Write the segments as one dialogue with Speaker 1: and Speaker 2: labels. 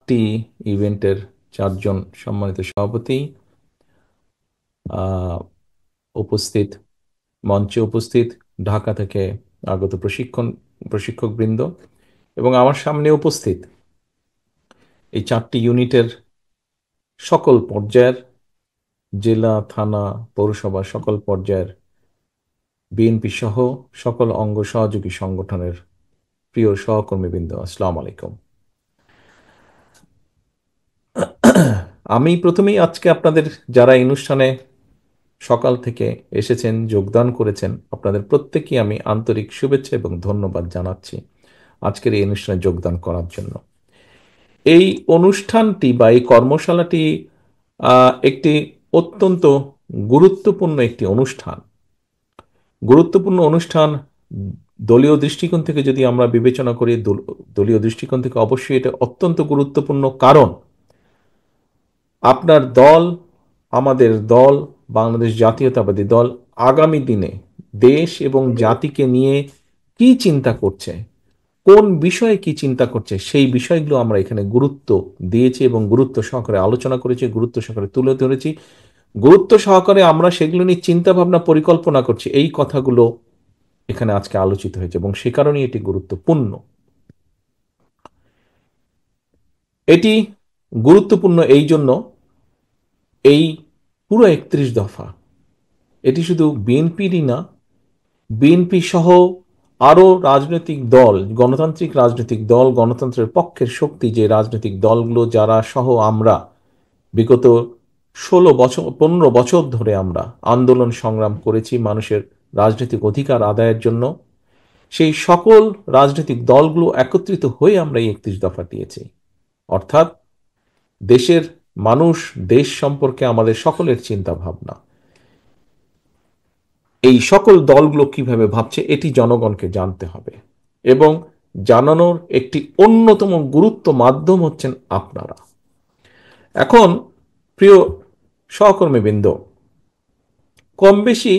Speaker 1: টি ইভেন্টের চারজন সম্মানিত সভাপতি, আহ, উপস্থিত, মঞ্চে উপস্থিত ঢাকা থেকে আগত প্রশিক্ষকবৃন্দ এবং আমার সামনে উপস্থিত এই চারটি ইউনিটের সকল পর্যায়ের, জেলা, থানা, পৌরসভা সকল পর্যায়ের বিএনপি সহ সকল অঙ্গ সহযোগী সংগঠনের প্রিয় সহকর্মীবৃন্দ, আসসালামু আলাইকুম। আমি প্রথমেই আজকে আপনাদের, যারা এই অনুষ্ঠানে সকাল থেকে এসেছেন, যোগদান করেছেন, আপনাদের প্রত্যেককে আমি আন্তরিক শুভেচ্ছা এবং ধন্যবাদ জানাচ্ছি আজকের এই অনুষ্ঠানে যোগদান করার জন্য। এই অনুষ্ঠানটি বা এই কর্মশালাটি একটি অত্যন্ত গুরুত্বপূর্ণ অনুষ্ঠান। দলীয় দৃষ্টিকোণ থেকে যদি আমরা বিবেচনা করি, দলীয় দৃষ্টিকোণ থেকে অবশ্যই এটা অত্যন্ত গুরুত্বপূর্ণ, কারণ আপনার দল, আমাদের দল, বাংলাদেশ জাতীয়তাবাদী দল আগামী দিনে দেশ এবং জাতিকে নিয়ে কি চিন্তা করছে, কোন বিষয়ে কি চিন্তা করছে, সেই বিষয়গুলো আমরা এখানে গুরুত্ব দিয়েছি এবং গুরুত্ব সহকারে আলোচনা করেছি, গুরুত্ব সহকারে তুলে ধরেছি, গুরুত্ব সহকারে আমরা সেগুলো নিয়ে চিন্তা ভাবনা পরিকল্পনা করছি। এই কথাগুলো এখানে আজকে আলোচিত হয়েছে এবং সে কারণেই এটি গুরুত্বপূর্ণ। এটি গুরুত্বপূর্ণ এই জন্য, এই পুরো 31 দফা এটি শুধু বিএনপিরই না, বিএনপি সহ আরও রাজনৈতিক দল, গণতান্ত্রিক রাজনৈতিক দল, গণতন্ত্রের পক্ষের শক্তি যে রাজনৈতিক দলগুলো, যারা সহ আমরা বিগত 16 বছর, 15 বছর ধরে আমরা আন্দোলন সংগ্রাম করেছি মানুষের রাজনৈতিক অধিকার আদায়ের জন্য, সেই সকল রাজনৈতিক দলগুলো একত্রিত হয়ে আমরা এই 31 দফা দিয়েছি। অর্থাৎ দেশের মানুষ, দেশ সম্পর্কে আমাদের সকলের চিন্তা ভাবনা, এই সকল দলগুলো কিভাবে ভাবছে এটি জনগণকে জানতে হবে এবং জানানোর একটি অন্যতম গুরুত্ব মাধ্যম হচ্ছেন আপনারা। এখন প্রিয় সহকর্মীবৃন্দ, কম বেশি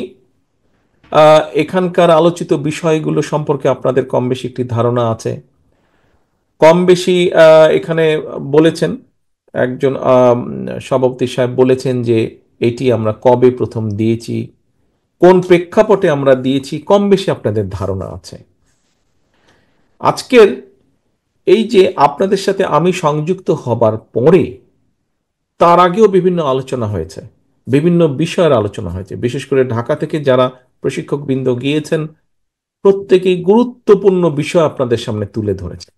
Speaker 1: এখানকার আলোচিত বিষয়গুলো সম্পর্কে আপনাদের কম বেশি একটি ধারণা আছে। কম বেশি এখানে বলেছেন, একজন সভাপতি সাহেব বলেছেন যে এটি আমরা কবে প্রথম দিয়েছি, কোন প্রেক্ষাপটে আমরা দিয়েছি, কম বেশি আপনাদের ধারণা আছে। আজকের এই যে আপনাদের সাথে আমি সংযুক্ত হবার পরে, তার আগেও বিভিন্ন আলোচনা হয়েছে, বিভিন্ন বিষয়ের আলোচনা হয়েছে, বিশেষ করে ঢাকা থেকে যারা প্রশিক্ষকবৃন্দ গিয়েছেন প্রত্যেকেই গুরুত্বপূর্ণ বিষয় আপনাদের সামনে তুলে ধরেছে।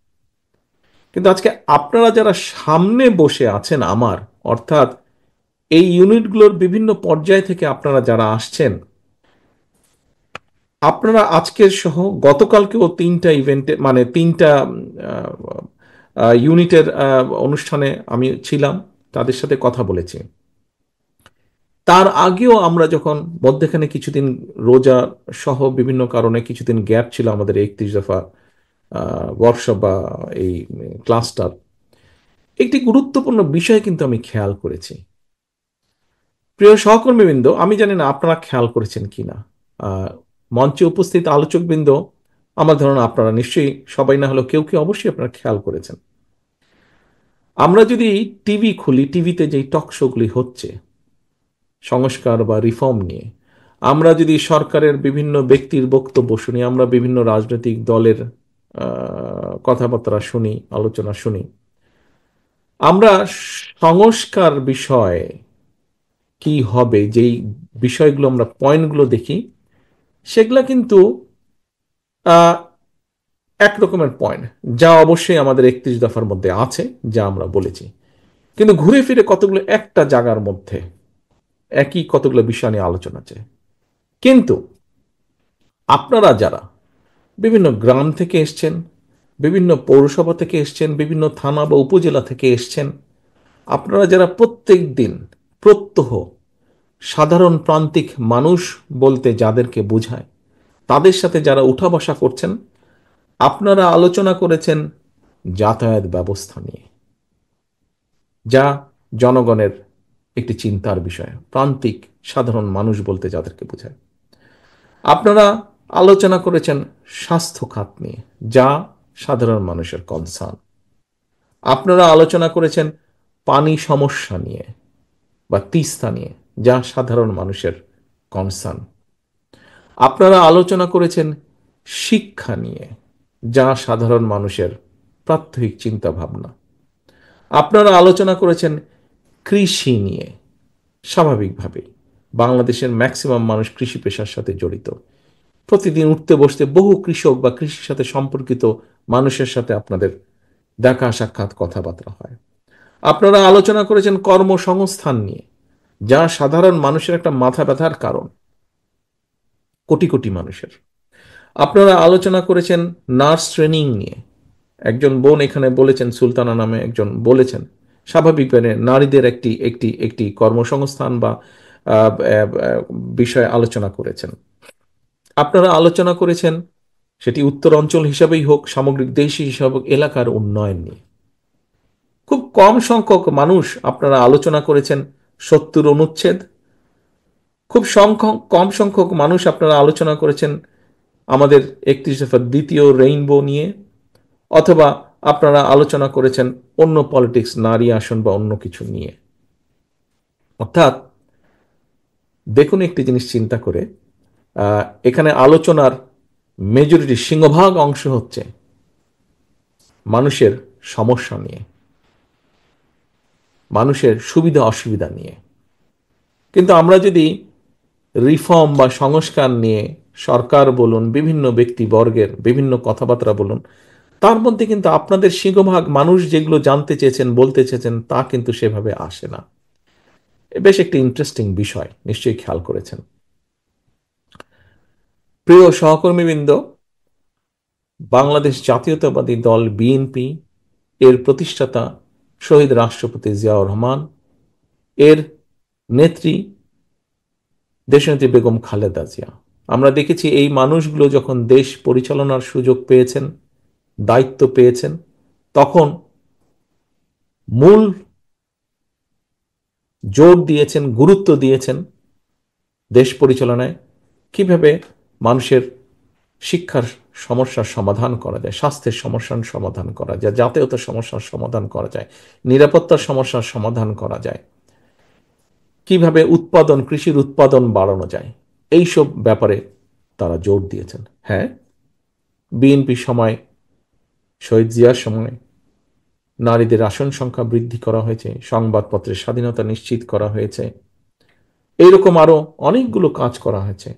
Speaker 1: কিন্তু আজকে আপনারা যারা সামনে বসে আছেন আমার, অর্থাৎ এই ইউনিটগুলোর বিভিন্ন পর্যায় থেকে আপনারা যারা আসছেন, আপনারা আজকের সহ গতকালকেও 3টা ইভেন্টে, মানে 3টা ইউনিটের অনুষ্ঠানে আমি ছিলাম, তাদের সাথে কথা বলেছি। তার আগেও আমরা যখন মধ্যখানে কিছুদিন রোজা সহ বিভিন্ন কারণে কিছুদিন গ্যাপ ছিল আমাদের 31 দফা ওয়ার্কশপ বা এই ক্লাসটার, একটি গুরুত্বপূর্ণ বিষয় কিন্তু আমি খেয়াল করেছি। প্রিয় সহকর্মীবৃন্দ, আমি জানি না আপনারা খেয়াল করেছেন কিনা, মঞ্চে উপস্থিত আলোচকবৃন্দ, আমার ধারণা আপনারা নিশ্চয়ই, সবাই না হলেও কেউ কেউ অবশ্যই আপনারা খেয়াল করেছেন। আমরা যদি টিভি খুলি, টিভিতে যেই টক শোগুলি হচ্ছে সংস্কার বা রিফর্ম নিয়ে, আমরা যদি সরকারের বিভিন্ন ব্যক্তির বক্তব্য শুনি, আমরা বিভিন্ন রাজনৈতিক দলের কথাবার্তা শুনি, আলোচনা শুনি, আমরা সংস্কার বিষয়ে কি হবে যেই বিষয়গুলো, আমরা পয়েন্টগুলো দেখি, সেগুলা কিন্তু আহ, এক রকমের পয়েন্ট, যা অবশ্যই আমাদের 31 দফার মধ্যে আছে, যা আমরা বলেছি, কিন্তু ঘুরে ফিরে কতগুলো একটা জায়গার মধ্যে একই কতগুলো বিষয় নিয়ে আলোচনা আছে। কিন্তু আপনারা যারা বিভিন্ন গ্রাম থেকে এসছেন, বিভিন্ন পৌরসভা থেকে এসছেন, বিভিন্ন থানা বা উপজেলা থেকে এসছেন, আপনারা যারা প্রত্যেক দিন প্রত্যহ সাধারণ প্রান্তিক মানুষ বলতে যাদেরকে বোঝায়, তাদের সাথে যারা উঠা বসা করছেন, আপনারা আলোচনা করেছেন যাতায়াত ব্যবস্থা নিয়ে, যা জনগণের একটি চিন্তার বিষয়, প্রান্তিক সাধারণ মানুষ বলতে যাদেরকে বোঝায়। আপনারা আলোচনা করেছেন স্বাস্থ্য খাত নিয়ে, যা সাধারণ মানুষের কনসার্ন। আপনারা আলোচনা করেছেন পানি সমস্যা নিয়ে বা তিস্তা নিয়ে, যা সাধারণ মানুষের কনসার্ন। আপনারা আলোচনা করেছেন শিক্ষা নিয়ে, যা সাধারণ মানুষের প্রাত্যহিক চিন্তা ভাবনা। আপনারা আলোচনা করেছেন কৃষি নিয়ে। স্বাভাবিকভাবেই বাংলাদেশের ম্যাক্সিমাম মানুষ কৃষি পেশার সাথে জড়িত। প্রতিদিন উঠতে বসতে বহু কৃষক বা কৃষির সাথে সম্পর্কিত মানুষের সাথে আপনাদের দেখা সাক্ষাৎ কথাবার্তা হয়। আপনারা আলোচনা করেছেন কর্মসংস্থান নিয়ে, যা সাধারণ মানুষের একটা মাথা ব্যথার কারণ, কোটি কোটি মানুষের। আপনারা আলোচনা করেছেন নার্স ট্রেনিং নিয়ে। একজন বোন এখানে বলেছেন, সুলতানা নামে একজন বলেছেন, স্বাভাবিকভাবে নারীদের একটি একটি একটি কর্মসংস্থান বা বিষয়ে আলোচনা করেছেন। আপনারা আলোচনা করেছেন, সেটি উত্তর অঞ্চল হিসাবেই হোক, সামগ্রিক দেশ হিসাবে হোক, এলাকার উন্নয়ন নিয়ে। খুব কম সংখ্যক মানুষ আপনারা আলোচনা করেছেন 70 অনুচ্ছেদ। খুব কম সংখ্যক মানুষ আপনারা আলোচনা করেছেন আমাদের 31 দফার দ্বিতীয় রেইনবো নিয়ে, অথবা আপনারা আলোচনা করেছেন অন্য পলিটিক্স, নারী আসন বা অন্য কিছু নিয়ে। অর্থাৎ দেখুন একটি জিনিস চিন্তা করে, এখানে আলোচনার মেজরিটি, সিংহভাগ অংশ হচ্ছে মানুষের সমস্যা নিয়ে, মানুষের সুবিধা অসুবিধা নিয়ে। কিন্তু আমরা যদি রিফর্ম বা সংস্কার নিয়ে সরকার বলুন, বিভিন্ন ব্যক্তিবর্গের বিভিন্ন কথাবার্তা বলুন, তার মধ্যে কিন্তু আপনাদের সিংহভাগ মানুষ যেগুলো জানতে চেয়েছেন, বলতে চেয়েছেন, তা কিন্তু সেভাবে আসে না। বেশ একটি ইন্টারেস্টিং বিষয়, নিশ্চয়ই খেয়াল করেছেন। প্রিয় সহকর্মীবৃন্দ, বাংলাদেশ জাতীয়তাবাদী দল বিএনপি এর প্রতিষ্ঠাতা শহীদ রাষ্ট্রপতি জিয়াউর রহমান, এর নেত্রী দেশনেত্রী বেগম খালেদা জিয়া। আমরা দেখেছি এই মানুষগুলো যখন দেশ পরিচালনার সুযোগ পেয়েছেন, দায়িত্ব পেয়েছেন, তখন মূল জোর দিয়েছেন, গুরুত্ব দিয়েছেন দেশ পরিচালনায় কিভাবে মানুষের শিক্ষার সমস্যার সমাধান করা যায়, স্বাস্থ্যের সমস্যার সমাধান করা যায়, যাতায়াতের সমস্যার সমাধান করা যায়, নিরাপত্তার সমস্যার সমাধান করা যায়, কিভাবে উৎপাদন, কৃষির উৎপাদন বাড়ানো যায়, এইসব ব্যাপারে তারা জোর দিয়েছেন। হ্যাঁ, বিএনপি সময়, শহীদ জিয়ার সময় নারীদের আসন সংখ্যা বৃদ্ধি করা হয়েছে, সংবাদপত্রের স্বাধীনতা নিশ্চিত করা হয়েছে, এইরকম আরো অনেকগুলো কাজ করা হয়েছে।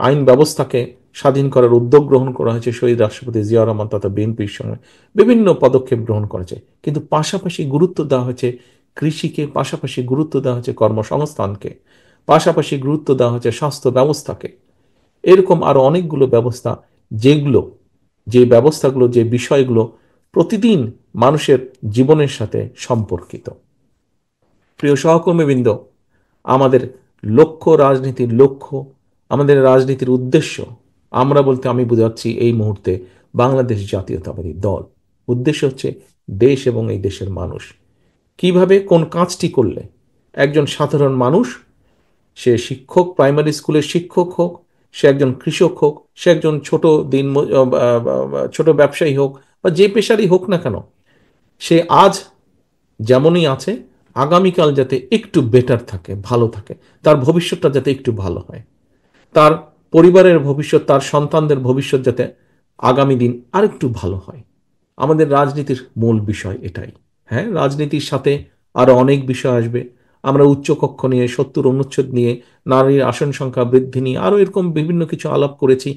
Speaker 1: আইন ব্যবস্থাকে স্বাধীন করার উদ্যোগ গ্রহণ করা হয়েছে শহীদ রাষ্ট্রপতি জিয়াউর রহমান তথা বিএনপির সময়, বিভিন্ন পদক্ষেপ গ্রহণ করেছে। কিন্তু পাশাপাশি গুরুত্ব দেওয়া হয়েছে কৃষিকে, পাশাপাশি গুরুত্ব দেওয়া হয়েছে কর্মসংস্থানকে, পাশাপাশি গুরুত্ব দেওয়া হয়েছে স্বাস্থ্য ব্যবস্থাকে। এরকম আরো অনেকগুলো ব্যবস্থা, যেগুলো, যে ব্যবস্থাগুলো, যে বিষয়গুলো প্রতিদিন মানুষের জীবনের সাথে সম্পর্কিত। প্রিয় সহকর্মীবৃন্দ, আমাদের লক্ষ্য, রাজনীতির লক্ষ্য, আমাদের রাজনীতির উদ্দেশ্য, আমরা বলতে আমি বোঝাচ্ছি এই মুহূর্তে বাংলাদেশ জাতীয়তাবাদী দল। উদ্দেশ্য হচ্ছে দেশ এবং এই দেশের মানুষ। কিভাবে কোন কাজটি করলে একজন সাধারণ মানুষ, সে শিক্ষক, প্রাইমারি স্কুলের শিক্ষক হোক, সে একজন কৃষক হোক, সে একজন ছোট ব্যবসায়ী হোক, বা যে পেশারই হোক না কেন, সে আজ যেমনই আছে আগামীকাল যাতে একটু বেটার থাকে, ভালো থাকে, তার ভবিষ্যৎটা যাতে একটু ভালো হয়, তার পরিবারের ভবিষ্যৎ, তার সন্তানদের ভবিষ্যৎ যাতে আগামী দিন আরেকটু ভালো হয়। আমাদের রাজনীতির মূল বিষয় এটাই। হ্যাঁ, রাজনীতির সাথে আরো অনেক বিষয় আসবে। আমরা উচ্চকক্ষ নিয়ে, 70 অনুচ্ছেদ নিয়ে, নারীর আসন সংখ্যা বৃদ্ধি নিয়ে আরো এরকম বিভিন্ন কিছু আলাপ করেছি।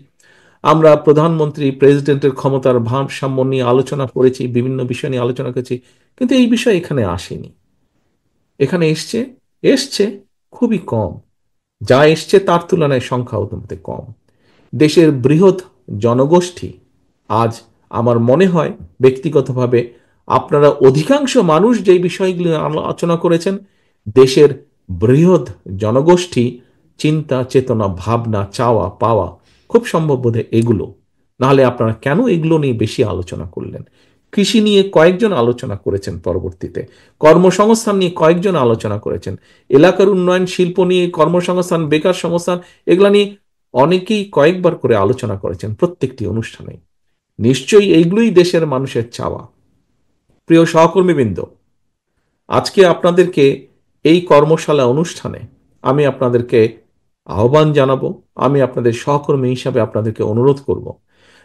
Speaker 1: আমরা প্রধানমন্ত্রী, প্রেসিডেন্টের ক্ষমতার ভারসাম্য নিয়ে আলোচনা করেছি, বিভিন্ন বিষয় নিয়ে আলোচনা করেছি। কিন্তু এই বিষয় এখানে আসেনি। এখানে এসছে, এসছে খুবই কম। যা এসছে তার তুলনায় সংখ্যা অত্যন্ত কম। দেশের বৃহৎ জনগোষ্ঠী, আজ আমার মনে হয় ব্যক্তিগতভাবে আপনারা অধিকাংশ মানুষ যে বিষয়গুলো আলোচনা করেছেন, দেশের বৃহৎ জনগোষ্ঠী চিন্তা, চেতনা, ভাবনা, চাওয়া পাওয়া খুব সম্ভব বোধহয় এগুলো। নাহলে আপনারা কেন এগুলো নিয়ে বেশি আলোচনা করলেন? কৃষি নিয়ে কয়েকজন আলোচনা করেছেন, পরবর্তীতে কর্মসংস্থান নিয়ে কয়েকজন আলোচনা করেছেন, এলাকার উন্নয়ন, শিল্প নিয়ে, কর্মসংস্থান, বেকার সংস্থান, এগুলা নিয়ে অনেকেই কয়েকবার করে আলোচনা করেছেন প্রত্যেকটি অনুষ্ঠানে। নিশ্চয়ই এইগুলোই দেশের মানুষের চাওয়া। প্রিয় সহকর্মীবৃন্দ, আজকে আপনাদেরকে এই কর্মশালা অনুষ্ঠানে আমি আপনাদেরকে আহ্বান জানাবো। আমি আপনাদের সহকর্মী হিসাবে আপনাদেরকে অনুরোধ করব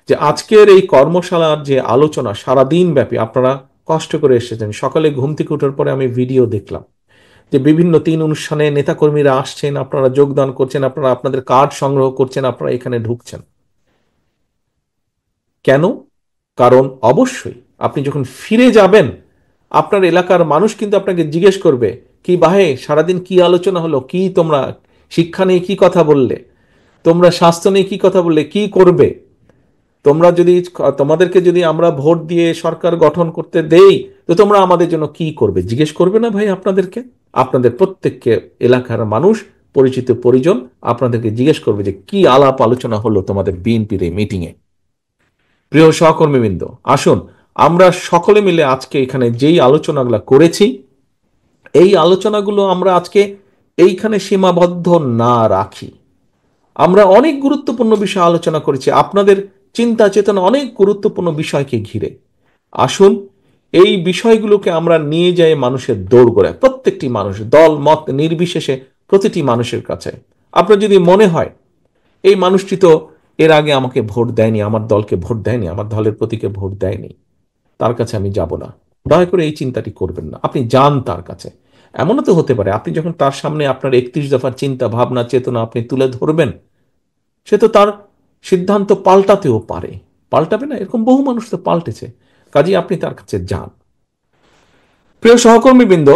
Speaker 1: যে আজকের এই কর্মশালার যে আলোচনা সারাদিন ব্যাপী আপনারা কষ্ট করে এসেছেন। সকালে ঘুম থেকে ওঠার পরে আমি ভিডিও দেখলাম যে বিভিন্ন তিন অনুষ্ঠানে নেতাকর্মীরা আসছেন, আপনারা যোগদান করছেন, আপনারা আপনাদের কার্ড সংগ্রহ করছেন, আপনারা এখানে ঢুকছেন। কেন? কারণ অবশ্যই আপনি যখন ফিরে যাবেন আপনার এলাকার মানুষ কিন্তু আপনাকে জিজ্ঞেস করবে, কি ভাই সারাদিন কি আলোচনা হলো, কি তোমরা শিক্ষা নিয়ে কি কথা বললে, তোমরা স্বাস্থ্য নিয়ে কি কথা বললে, কি করবে, তোমরা যদি তোমাদেরকে যদি আমরা ভোট দিয়ে সরকার গঠন করতে দেই তো তোমরা আমাদের জন্য কি করবে, জিজ্ঞেস করবে না ভাই আপনাদেরকে? আপনাদের প্রত্যেককে এলাকার মানুষ, পরিচিত পরিজন আপনাদেরকে জিজ্ঞেস করবে যে কি আলাপ আলোচনা হলো তোমাদের বিএনপির এই মিটিংয়ে। প্রিয় সহকর্মীবৃন্দ, আসুন আমরা সকলে মিলে আজকে এখানে যেই আলোচনাগুলো করেছি এই আলোচনাগুলো আমরা আজকে এইখানে সীমাবদ্ধ না রাখি। আমরা অনেক গুরুত্বপূর্ণ বিষয় আলোচনা করেছি আপনাদের চিন্তা চেতনা অনেক গুরুত্বপূর্ণ বিষয়কে ঘিরে। আসুন এই বিষয়গুলোকে আমরা নিয়ে যাই মানুষের দোরগোড়ায়, প্রত্যেকটি মানুষ দল মত নির্বিশেষে প্রতিটি মানুষের কাছে। আপনার যদি মনে হয় এই মানুষটি তো এর আগে আমাকে ভোট দেয়নি, আমার দলকে ভোট দেয়নি, আমার দলের প্রতীকে ভোট দেয়নি, তার কাছে আমি যাব না, দয়া করে এই চিন্তাটি করবেন না। আপনি যান তার কাছে। এমনও তো হতে পারে আপনি যখন তার সামনে আপনার 31 দফার চিন্তা ভাবনা চেতনা আপনি তুলে ধরবেন, সে তো তার সিদ্ধান্ত পাল্টাতেও পারে। পাল্টাবে না? এরকম বহু মানুষ তো পাল্টেছে। কাজেই আপনি তার কাছে যান। প্রিয় সহকর্মীবৃন্দ,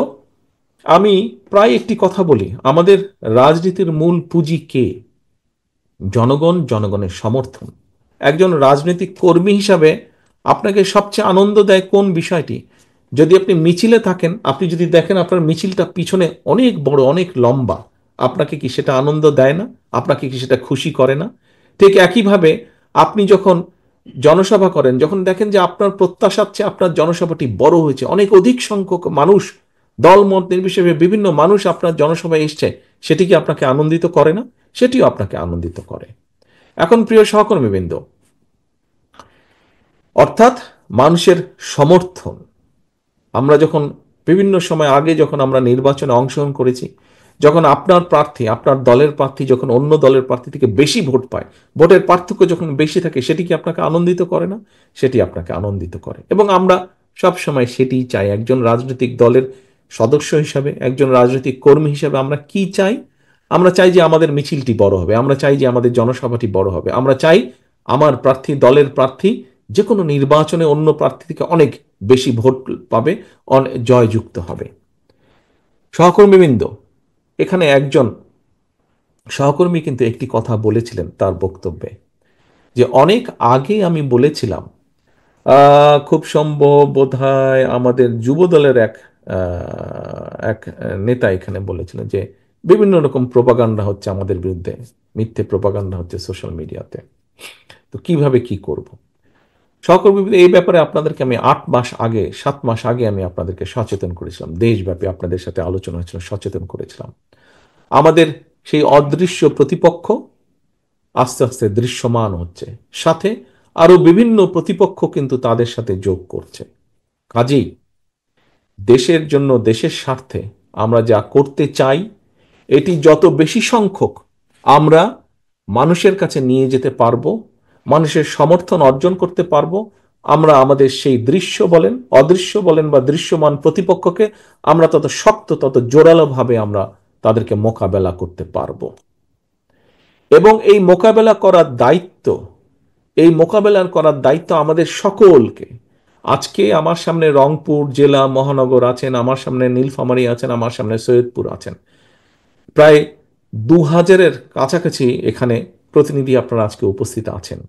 Speaker 1: আমি প্রায় একটি কথা বলি, আমাদের রাজনীতির মূল পুঁজি কে? জনগণ, জনগণের সমর্থন। একজন রাজনৈতিক কর্মী হিসাবে আপনাকে সবচেয়ে আনন্দ দেয় কোন বিষয়টি? যদি আপনি মিছিলে থাকেন, আপনি যদি দেখেন আপনার মিছিলটা পিছনে অনেক বড় অনেক লম্বা, আপনাকে কি সেটা আনন্দ দেয় না? আপনাকে কি সেটা খুশি করে না? ঠিক একইভাবে আপনি যখন জনসভা করেন, যখন দেখেন যে আপনার প্রত্যাশার চেয়ে আপনার জনসভাটি বড় হয়েছে, অনেক অধিক সংখ্যক মানুষ দল মত নির্বিশেষে বিভিন্ন মানুষ আপনার জনসভায় এসছে, সেটি কি আপনাকে আনন্দিত করে না? সেটিও আপনাকে আনন্দিত করে। এখন প্রিয় সহকর্মীবৃন্দ, অর্থাৎ মানুষের সমর্থন। আমরা যখন বিভিন্ন সময় আগে যখন আমরা নির্বাচনে অংশগ্রহণ করেছি, যখন আপনার প্রার্থী আপনার দলের প্রার্থী যখন অন্য দলের প্রার্থী থেকে বেশি ভোট পায়, ভোটের পার্থক্য যখন বেশি থাকে, সেটি কি আপনাকে আনন্দিত করে না? সেটি আপনাকে আনন্দিত করে। এবং আমরা সব সময় সেটি চাই। একজন রাজনৈতিক দলের সদস্য হিসাবে, একজন রাজনৈতিক কর্মী হিসাবে আমরা কি চাই? আমরা চাই যে আমাদের মিছিলটি বড় হবে, আমরা চাই যে আমাদের জনসভাটি বড় হবে, আমরা চাই আমার প্রার্থী দলের প্রার্থী যে কোনো নির্বাচনে অন্য প্রার্থী থেকে অনেক বেশি ভোট পাবে, জয়যুক্ত হবে। সহকর্মীবৃন্দ, এখানে একজন সহকর্মী কিন্তু একটি কথা বলেছিলেন তার বক্তব্যে, যে অনেক আগে আমি বলেছিলাম, খুব সম্ভব বোধহয় আমাদের যুব দলের এক নেতা এখানে বলেছিলেন যে বিভিন্ন রকম প্রোপাগান্ডা হচ্ছে আমাদের বিরুদ্ধে, মিথ্যে প্রোপাগান্ডা হচ্ছে সোশ্যাল মিডিয়াতে, তো কিভাবে কি করব। সহকর্মী, এই ব্যাপারে আপনাদেরকে আমি 8 মাস আগে 7 মাস আগে আমি আপনাদেরকে সচেতন করেছিলাম, দেশব্যাপী আপনাদের সাথে আলোচনা হয়েছিল, সচেতন করেছিলাম। আমাদের সেই অদৃশ্য প্রতিপক্ষ আস্তে আস্তে দৃশ্যমান হচ্ছে, সাথে আরো বিভিন্ন প্রতিপক্ষ কিন্তু তাদের সাথে যোগ করছে। কাজেই দেশের জন্য, দেশের স্বার্থে আমরা যা করতে চাই এটি যত বেশি সংখ্যক আমরা মানুষের কাছে নিয়ে যেতে পারবো, মানুষের সমর্থন অর্জন করতে পারবো, আমরা আমাদের সেই দৃশ্য বলেন, অদৃশ্য বলেন বা দৃশ্যমান প্রতিপক্ষকে আমরা তত শক্ত তত জোরালো ভাবে আমরা তাদেরকে মোকাবেলা করতে পারবো। এবং এই মোকাবেলা করার দায়িত্ব, এই মোকাবেলা করার দায়িত্ব আমাদের সকলকে। আজকে আমার সামনে রংপুর জেলা মহানগর আছেন, আমার সামনে নীলফামারী আছেন, আমার সামনে সৈয়দপুর আছেন, প্রায় 2000-এর কাছাকাছি এখানে প্রতিনিধি আপনারা আজকে উপস্থিত আছেন।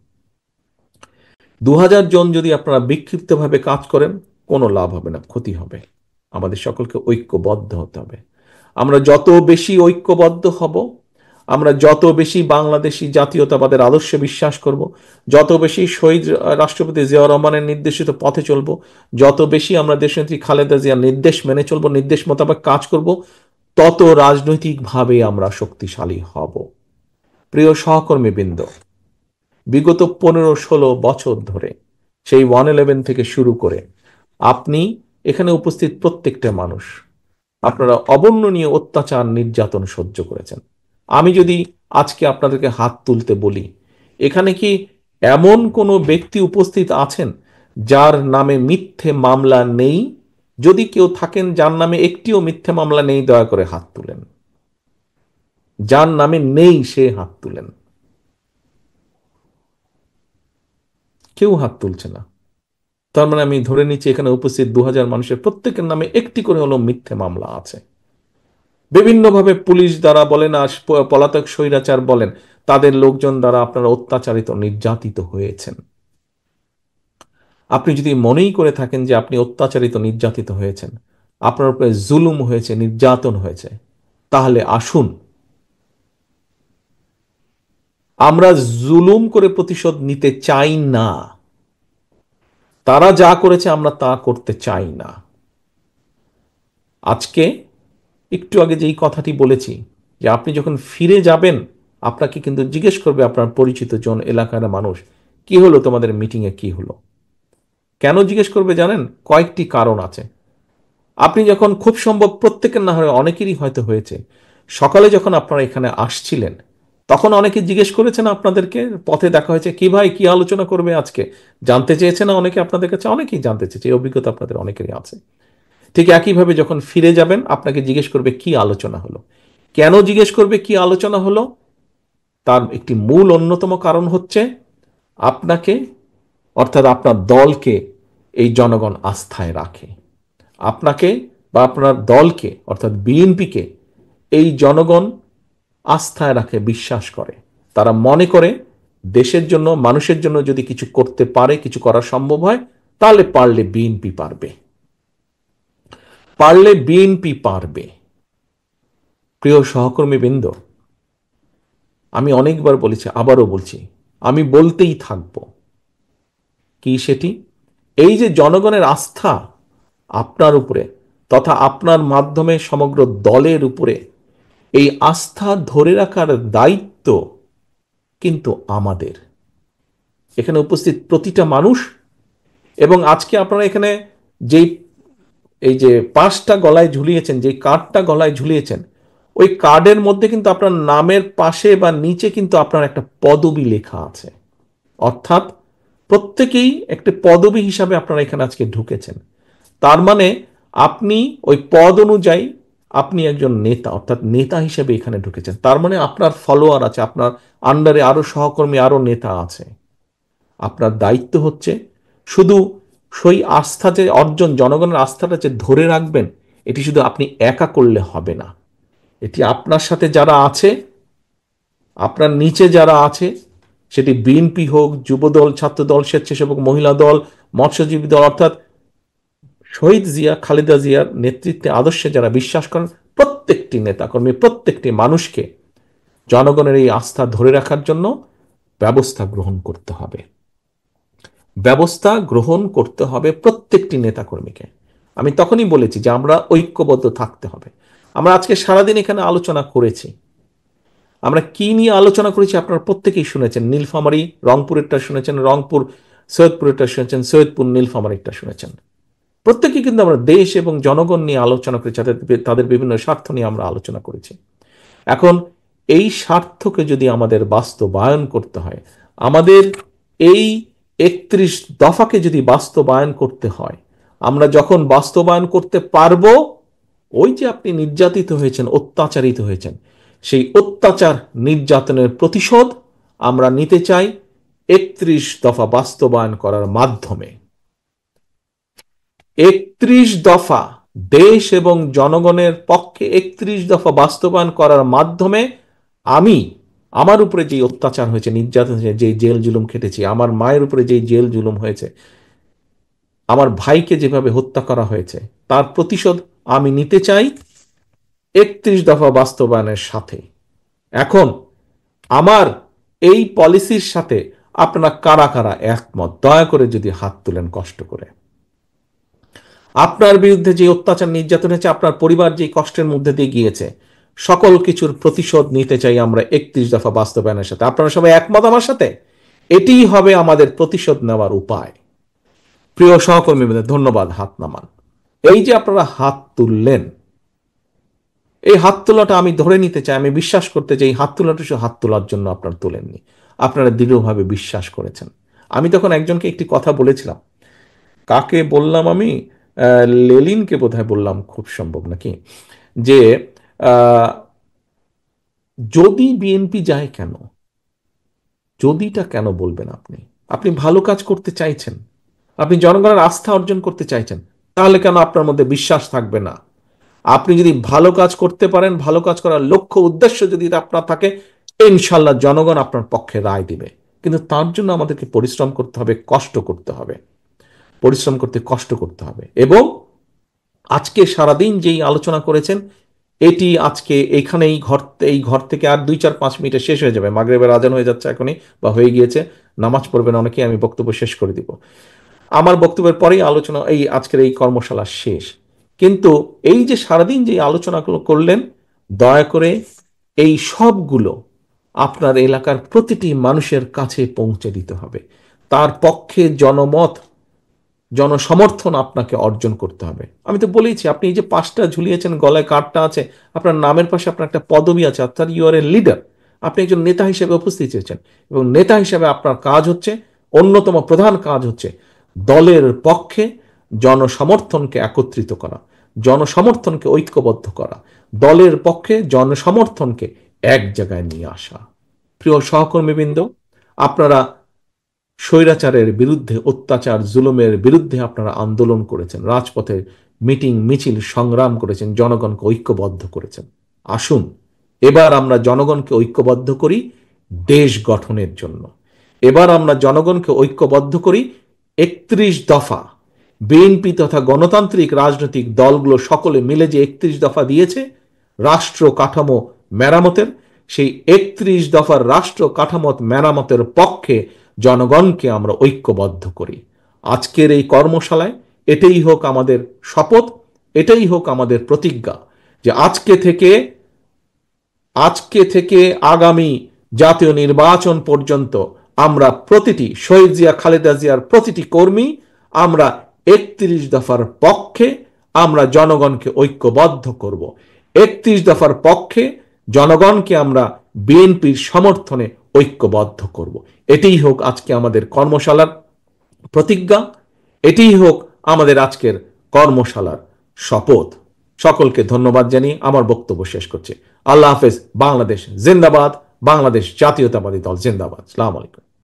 Speaker 1: 2000 জন যদি আপনারা বিক্ষিপ্তভাবে কাজ করেন কোনো লাভ হবে না, ক্ষতি হবে। আমাদের সকলকে ঐক্যবদ্ধ হতে হবে। আমরা যত বেশি ঐক্যবদ্ধ হব, আমরা যত বেশি বাংলাদেশি জাতীয়তাবাদের আদর্শে বিশ্বাস করব, যত বেশি শহীদ রাষ্ট্রপতি জিয়াউর রহমানের নির্দেশিত পথে চলব, যত বেশি আমরা দেশনেত্রী খালেদা জিয়ার নির্দেশ মেনে চলব, নির্দেশ মোতাবেক কাজ করব, তত রাজনৈতিকভাবে আমরা শক্তিশালী হব। প্রিয় সহকর্মীবৃন্দ, বিগত 15-16 বছর ধরে সেই 111 থেকে শুরু করে আপনি এখানে উপস্থিত প্রত্যেকটা মানুষ আপনারা অবর্ণনীয় অত্যাচার নির্যাতন সহ্য করেছেন। আমি যদি আজকে আপনাদেরকে হাত তুলতে বলি, এখানে কি এমন কোনো ব্যক্তি উপস্থিত আছেন যার নামে মিথ্যে মামলা নেই? যদি কেউ থাকেন যার নামে একটিও মিথ্যে মামলা নেই, দয়া করে হাত তুলেন। যার নামে নেই সে হাত তুলেন। কেউ হাত তুলছে না। তার মানে আমি ধরে নিচ্ছি এখানে উপস্থিত 2000 মানুষের প্রত্যেকের নামে একটি করে হলো মিথ্যে মামলা আছে। বিভিন্নভাবে পুলিশ দ্বারা বলেন আর পলাতক স্বৈরাচার বলেন, তাদের লোকজন দ্বারা আপনারা অত্যাচারিত নির্যাতিত হয়েছেন। আপনি যদি মনেই করে থাকেন যে আপনি অত্যাচারিত নির্যাতিত হয়েছেন, আপনার উপরে জুলুম হয়েছে, নির্যাতন হয়েছে, তাহলে আসুন আমরা জুলুম করে প্রতিশোধ নিতে চাই না। তারা যা করেছে আমরা তা করতে চাই না। আজকে একটু আগে যেই কথাটি বলেছি যে আপনি যখন ফিরে যাবেন, আপনাকে কিন্তু জিজ্ঞেস করবে আপনার পরিচিত জন, এলাকার মানুষ, কি হলো তোমাদের মিটিংয়ে, কি হলো। কেন জিজ্ঞেস করবে জানেন? কয়েকটি কারণ আছে। আপনি যখন, খুব সম্ভব প্রত্যেকের না হয় অনেকেরই হয়তো হয়েছে, সকালে যখন আপনারা এখানে আসছিলেন তখন অনেকে জিজ্ঞেস করেছেন আপনাদেরকে, পথে দেখা হয়েছে, কি ভাই কি আলোচনা করবে আজকে, জানতে চেয়েছে না অনেকে আপনাদের কাছে? অনেকেই জানতে চেয়েছে, এই অভিজ্ঞতা আপনাদের অনেকেরই আছে। ঠিক একইভাবে যখন ফিরে যাবেন আপনাকে জিজ্ঞেস করবে কি আলোচনা হলো। কেন জিজ্ঞেস করবে কি আলোচনা হলো? তার একটি মূল অন্যতম কারণ হচ্ছে আপনাকে, অর্থাৎ আপনার দলকে এই জনগণ আস্থায় রাখে। আপনাকে বা আপনার দলকে অর্থাৎ বিএনপিকে এই জনগণ আস্থায় রাখে, বিশ্বাস করে। তারা মনে করে দেশের জন্য, মানুষের জন্য যদি কিছু করতে পারে, কিছু করা সম্ভব হয়, তাহলে পারলে বিএনপি পারবে, পারলে বিএনপি পারবে। প্রিয় সহকর্মীবৃন্দ, আমি অনেকবার বলেছি, আবারও বলছি, আমি বলতেই থাকব। কি সেটি? এই যে জনগণের আস্থা আপনার উপরে তথা আপনার মাধ্যমে সমগ্র দলের উপরে, এই আস্থা ধরে রাখার দায়িত্ব কিন্তু আমাদের, এখানে উপস্থিত প্রতিটা মানুষ। এবং আজকে আপনারা এখানে যেই, এই যে পাঁচটা গলায় ঝুলিয়েছেন, যে কার্ডটা গলায় ঝুলিয়েছেন, ওই কার্ডের মধ্যে কিন্তু আপনার নামের পাশে বা নিচে কিন্তু আপনার একটা পদবি লেখা আছে। অর্থাৎ প্রত্যেকেই একটি পদবি হিসাবে আপনারা এখানে আজকে ঢুকেছেন। তার মানে আপনি ওই পদ অনুযায়ী আপনি একজন নেতা, অর্থাৎ নেতা হিসেবে এখানে ঢুকেছেন। তার মানে আপনার ফলোয়ার আছে, আপনার আন্ডারে আরো সহকর্মী, আরো নেতা আছে। আপনার দায়িত্ব হচ্ছে শুধু সেই আস্থা যে অর্জন, জনগণের আস্থাটা যে ধরে রাখবেন, এটি শুধু আপনি একা করলে হবে না। এটি আপনার সাথে যারা আছে, আপনার নিচে যারা আছে, সেটি বিএনপি হোক, যুবদল, ছাত্রদল, স্বেচ্ছাসেবক, মহিলা দল, মৎস্যজীবী দল, অর্থাৎ শহীদ জিয়া, খালেদা জিয়ার নেতৃত্বে, আদর্শে যারা বিশ্বাস করেন, প্রত্যেকটি নেতাকর্মী, প্রত্যেকটি মানুষকে জনগণের এই আস্থা ধরে রাখার জন্য ব্যবস্থা গ্রহণ করতে হবে। ব্যবস্থা গ্রহণ করতে হবে প্রত্যেকটি নেতাকর্মীকে। আমি তখনই বলেছি যে আমরা ঐক্যবদ্ধ থাকতে হবে। আমরা আজকে সারাদিন এখানে আলোচনা করেছি। আমরা কি নিয়ে আলোচনা করেছি আপনারা প্রত্যেকেই শুনেছেন। নীলফামারী রংপুরেরটা শুনেছেন, রংপুর সৈয়দপুরেরটা শুনেছেন, সৈয়দপুর নীলফামারীরটা শুনেছেন। প্রত্যেকেই কিন্তু আমরা দেশ এবং জনগণ নিয়ে আলোচনা করেছি, তাদের বিভিন্ন স্বার্থ নিয়ে আমরা আলোচনা করেছি। এখন এই স্বার্থকে যদি আমাদের বাস্তবায়ন করতে হয়, আমাদের এই 31 দফাকে যদি বাস্তবায়ন করতে হয়, আমরা যখন বাস্তবায়ন করতে পারবো, ওই যে আপনি নির্যাতিত হয়েছেন, অত্যাচারিত হয়েছেন, সেই অত্যাচার নির্যাতনের প্রতিশোধ আমরা নিতে চাই 31 দফা বাস্তবায়ন করার মাধ্যমে। 31 দফা দেশ এবং জনগণের পক্ষে 31 দফা বাস্তবায়ন করার মাধ্যমে আমি, আমার উপরে যে অত্যাচার হয়েছে, নির্যাতন হয়েছে, যে জেল জুলুম খেটেছি, আমার মায়ের উপরে যে জেল জুলুম হয়েছে, আমার ভাইকে যেভাবে হত্যা করা হয়েছে, তার প্রতিশোধ আমি নিতে চাই 31 দফা বাস্তবায়নের সাথে। এখন আমার এই পলিসির সাথে আপনারা কারা কারা একমত, দয়া করে যদি হাত তুলেন কষ্ট করে। আপনার বিরুদ্ধে যে অত্যাচার নির্যাতন হয়েছে, আপনার পরিবার যে কষ্টের মধ্যে দিয়ে গিয়েছে, সকল কিছুর প্রতিশোধ নিতে চাই আমরা 31 দফা বাস্তবায়নের সাথে। আপনারা সবাই একমত আমার সাথে? এটিই হবে আমাদের প্রতিশোধ নেওয়ার উপায়। প্রিয় সহকর্মীদের ধন্যবাদ, হাত নামান। এই যে আপনারা হাত তুললেন, এই হাত তোলাটা আমি ধরে নিতে চাই, আমি বিশ্বাস করতে চাই হাত তোলাটা শুধু হাত তোলার জন্য আপনারা তোলেননি, আপনারা দৃঢ়ভাবে বিশ্বাস করেছেন। আমি তখন একজনকে একটি কথা বলেছিলাম, কাকে বললাম আমি, লেলিনকে বোধহয় বললাম, খুব সম্ভব নাকি, যে আহ, যদি বিএনপি যায় কেন, যদিটা কেন বলবেন আপনি? আপনি ভালো কাজ করতে চাইছেন, আপনি জনগণের আস্থা অর্জন করতে চাইছেন, তাহলে কেন আপনার মধ্যে বিশ্বাস থাকবে না? আপনি যদি ভালো কাজ করতে পারেন, ভালো কাজ করার লক্ষ্য উদ্দেশ্য যদি আপনার থাকে, ইনশাল্লাহ জনগণ আপনার পক্ষে রায় দিবে। কিন্তু তার জন্য আমাদেরকে পরিশ্রম করতে হবে, কষ্ট করতে হবে, পরিশ্রম করতে কষ্ট করতে হবে। এবং আজকে সারাদিন যেই আলোচনা করেছেন, এটি আজকে এখানেই এই ঘর থেকে আর 2-4-5 মিনিটে শেষ হয়ে যাবে, মাগরিবের আজান হয়ে যাচ্ছে এখনই, বা হয়ে গিয়েছে, নামাজ পড়বেন অনেকে, আমি বক্তব্য শেষ করে দিব। আমার বক্তব্যের পরেই আলোচনা, এই আজকের এই কর্মশালা শেষ। কিন্তু এই যে সারাদিন যে আলোচনাগুলো করলেন, দয়া করে এই সবগুলো আপনার এলাকার প্রতিটি মানুষের কাছে পৌঁছে দিতে হবে। তার পক্ষে জনমত, জনসমর্থন আপনাকে অর্জন করতে হবে। আমি তো বলেইছি, আপনি এই যে পাশটা ঝুলিয়েছেন, গলায় কার্ডটা আছে, আপনার নামের পাশে আপনার একটা পদবি আছে, অর্থাৎ ইউ আর এ লিডার। আপনি একজন নেতা হিসেবে উপস্থিত হয়েছেন, এবং নেতা হিসেবে আপনার কাজ হচ্ছে, অন্যতম প্রধান কাজ হচ্ছে দলের পক্ষে জনসমর্থনকে একত্রিত করা, জনসমর্থনকে ঐক্যবদ্ধ করা, দলের পক্ষে জনসমর্থনকে এক জায়গায় নিয়ে আসা। প্রিয় সহকর্মীবৃন্দ, আপনারা স্বৈরাচারের বিরুদ্ধে, অত্যাচার জুলুমের বিরুদ্ধে আপনারা আন্দোলন করেছেন, রাজপথে মিটিং মিছিল সংগ্রাম করেছেন, জনগণকে ঐক্যবদ্ধ করেছেন। আসুন এবার আমরা জনগণকে ঐক্যবদ্ধ করি দেশ গঠনের জন্য। এবার আমরা জনগণকে ঐক্যবদ্ধ করি 31 দফা, বিএনপি তথা গণতান্ত্রিক রাজনৈতিক দলগুলো সকলে মিলে যে 31 দফা দিয়েছে রাষ্ট্র কাঠামো মেরামতের, সেই 31 দফার রাষ্ট্র কাঠামো মেরামতের পক্ষে জনগণকে আমরা ঐক্যবদ্ধ করি। আজকের এই কর্মশালায় এটাই হোক আমাদের শপথ, এটাই হোক আমাদের প্রতিজ্ঞা, যে আজকে থেকে আগামী জাতীয় নির্বাচন পর্যন্ত আমরা প্রতিটি শহীদ জিয়া, খালেদা জিয়ার প্রতিটি কর্মী আমরা 31 দফার পক্ষে আমরা জনগণকে ঐক্যবদ্ধ করব। 31 দফার পক্ষে জনগণকে আমরা বিএনপির সমর্থনে ঐক্যবদ্ধ করব। এটাই হোক আজকে আমাদের কর্মশালার প্রতিজ্ঞা, এটিই হোক আমাদের আজকের কর্মশালার শপথ। সকলকে ধন্যবাদ জানিয়ে আমার বক্তব্য শেষ করছি। আল্লাহ হাফেজ। বাংলাদেশ জিন্দাবাদ, বাংলাদেশ জাতীয়তাবাদী দল জিন্দাবাদ। আসসালামু আলাইকুম।